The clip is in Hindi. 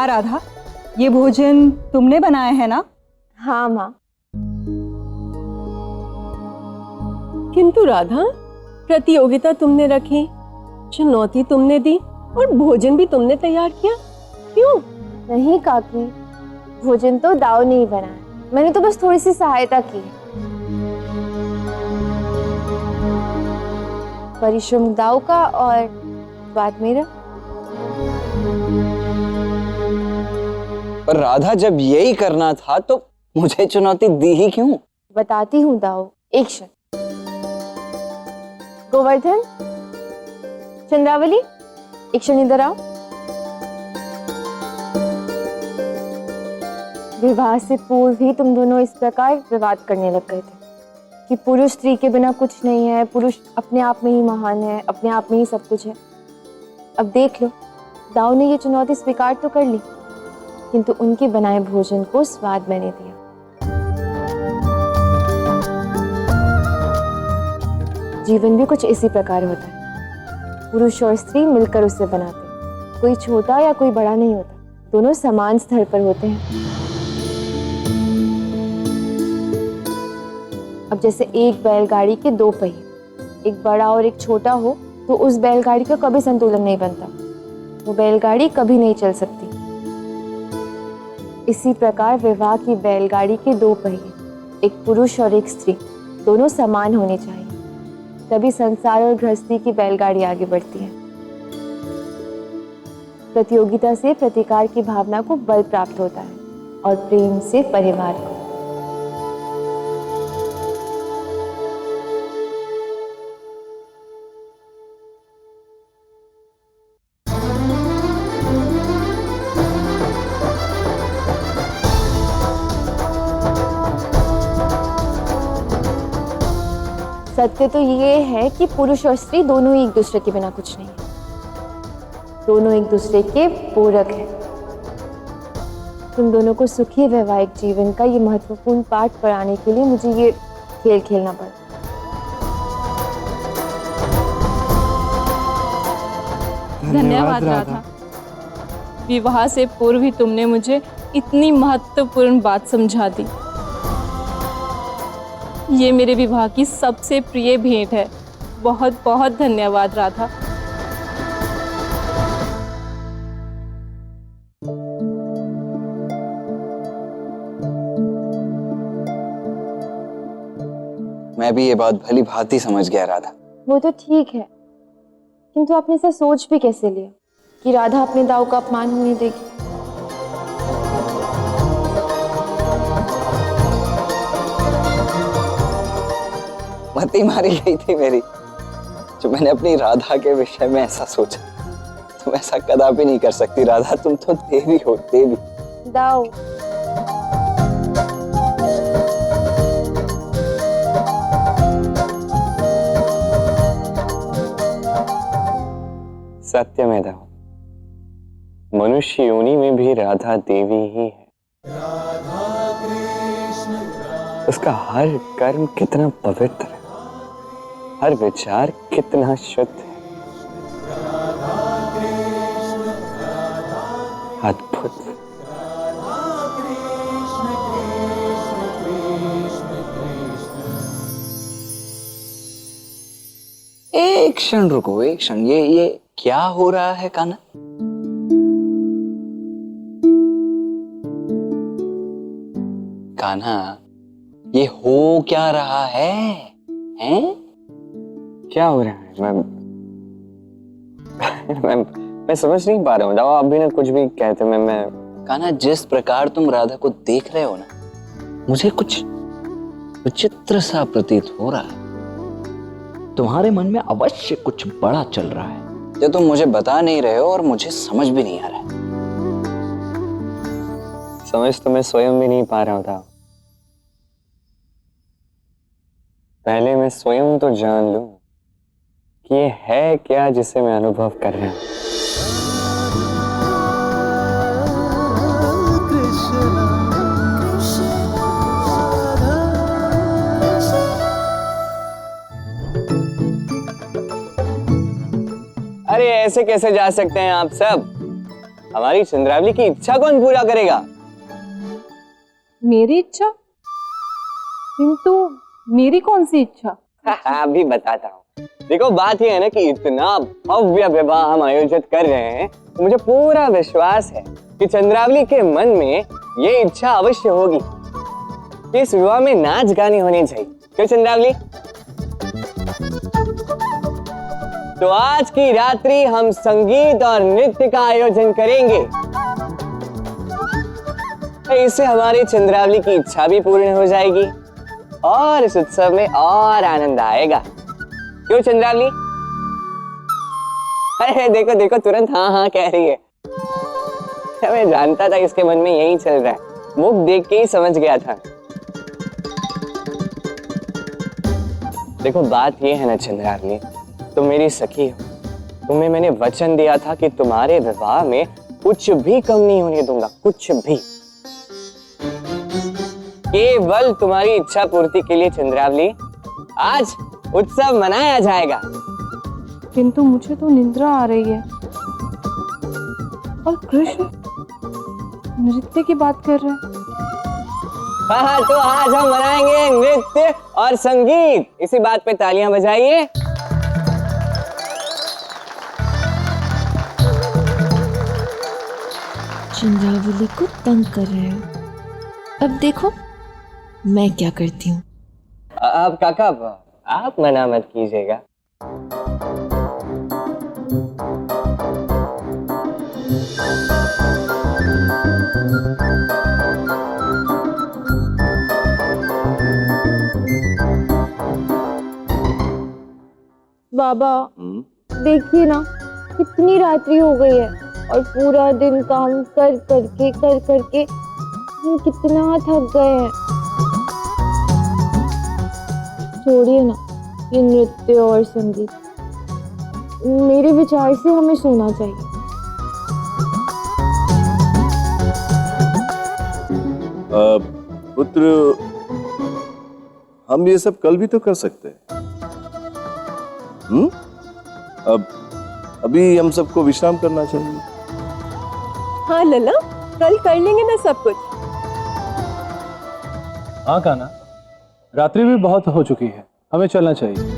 क्या राधा, ये भोजन तुमने बनाया है ना? हाँ माँ। किंतु राधा, प्रतियोगिता तुमने रखी, चुनौती तुमने दी और भोजन भी तुमने तैयार किया, क्यों? नहीं काकी, भोजन तो दाऊ ने ही बनाया, मैंने तो बस थोड़ी सी सहायता की। परिश्रम दाऊ का और स्वाद मेरा। पर राधा, जब यही करना था तो मुझे चुनौती दी ही क्यों? बताती हूँ दाऊ, एक क्षण। गोवर्धन, चंद्रावली, एक क्षण इधर आओ। विवाह से पूर्व ही तुम दोनों इस प्रकार विवाद करने लग गए थे कि पुरुष स्त्री के बिना कुछ नहीं है, पुरुष अपने आप में ही महान है, अपने आप में ही सब कुछ है। अब देख लो, दाऊ ने ये चुनौती स्वीकार तो कर ली, किंतु उनके बनाए भोजन को स्वाद मैंने दिया। जीवन भी कुछ इसी प्रकार होता है, पुरुष और स्त्री मिलकर उसे बनाते हैं। कोई छोटा या कोई बड़ा नहीं होता, दोनों समान स्तर पर होते हैं। अब जैसे एक बैलगाड़ी के दो पहिए, एक बड़ा और एक छोटा हो तो उस बैलगाड़ी का कभी संतुलन नहीं बनता, वो बैलगाड़ी कभी नहीं चल सकती। इसी प्रकार विवाह की बैलगाड़ी के दो पहिए, एक पुरुष और एक स्त्री, दोनों समान होने चाहिए, तभी संसार और गृहस्थी की बैलगाड़ी आगे बढ़ती है। प्रतियोगिता से प्रतिकार की भावना को बल प्राप्त होता है और प्रेम से परिवार को। सत्य तो ये है कि पुरुष और स्त्री दोनों ही एक दूसरे के बिना कुछ नहीं है, दोनों एक दूसरे के पूरक हैं। तुम दोनों को सुखी वैवाहिक जीवन का ये महत्वपूर्ण पाठ पढ़ाने के लिए मुझे ये खेल खेलना पड़ा। धन्यवाद राधा। विवाह से पूर्व ही तुमने मुझे इतनी महत्वपूर्ण बात समझा दी। ये मेरे विवाह की सबसे प्रिय भेंट है। बहुत बहुत धन्यवाद राधा। मैं भी ये बात भली भांति समझ गया राधा। वो तो ठीक है, किंतु आपने ऐसा सोच भी कैसे लिया कि राधा अपने दाऊ का अपमान होने देगी? मती मारी गई थी मेरी जो मैंने अपनी राधा के विषय में ऐसा सोचा। तुम ऐसा कदापि नहीं कर सकती राधा, तुम तो देवी हो, देवी। दाऊ, सत्यमेव, मनुष्य योनि में भी राधा देवी ही है। उसका हर कर्म कितना पवित्र है, हर विचार कितना शुद्ध है। अद्भुत। एक क्षण रुको, एक क्षण। ये क्या हो रहा है कान्हा? कान्हा, ये हो क्या रहा है? हैं? क्या हो रहा है? मैं समझ नहीं पा रहा हूँ। आप भी ना कुछ भी कहते। मैं कान्हा, जिस प्रकार तुम राधा को देख रहे हो ना, मुझे कुछ विचित्र सा प्रतीत हो रहा है। तुम्हारे मन में अवश्य कुछ बड़ा चल रहा है जो तुम मुझे बता नहीं रहे हो और मुझे समझ भी नहीं आ रहा है। समझ तो मैं स्वयं भी नहीं पा रहा था। पहले मैं स्वयं तो जान लूं कि ये है क्या जिसे मैं अनुभव कर रहा हूं। अरे ऐसे कैसे जा सकते हैं आप सब? हमारी चंद्रावली की इच्छा कौन पूरा करेगा? मेरी इच्छा? किंतु मेरी कौन सी इच्छा? अभी बताता हूँ। देखो बात ये है ना कि इतना भव्य विवाह हम आयोजित कर रहे हैं, तो मुझे पूरा विश्वास है कि चंद्रावली के मन में ये इच्छा अवश्य होगी कि इस विवाह में नाच गाने होने चाहिए। क्यों चंद्रावली? तो आज की रात्रि हम संगीत और नृत्य का आयोजन करेंगे। इससे हमारी चंद्रावली की इच्छा भी पूर्ण हो जाएगी और इस उत्सव में और आनंद आएगा। क्यों चंद्रावली? अरे देखो देखो तुरंत हाँ हाँ कह रही है। मैं जानता था इसके मन में यही चल रहा है, मुख देख के ही समझ गया था। देखो बात ये है ना चंद्रावली, तुम मेरी सखी हो, तुम्हें मैंने वचन दिया था कि तुम्हारे विवाह में कुछ भी कम नहीं होने दूंगा, कुछ भी। केवल तुम्हारी इच्छा पूर्ति के लिए चंद्रावली आज उत्सव मनाया जाएगा। किंतु मुझे तो निद्रा आ रही है और कृष्ण नृत्य की बात कर रहे हैं। हाँ तो आज हम मनाएंगे नृत्य और संगीत। इसी बात पे तालियां बजाइए। चंद्रावली को तंग कर रहे हो। अब देखो मैं क्या करती हूँ। अब काका आप मना मत कीजिएगा। बाबा देखिए ना, कितनी रात्रि हो गई है और पूरा दिन काम कर करके हम कितना थक गए हैं। छोड़िए ना ये नृत्य और संगीत, मेरे विचार से हमें सोना चाहिए। पुत्र, हम ये सब कल भी तो कर सकते हैं। अब अभी हम सबको विश्राम करना चाहिए। हाँ लला, कल कर लेंगे ना सब कुछ। हाँ कान्हा, रात्रि भी बहुत हो चुकी है, हमें चलना चाहिए।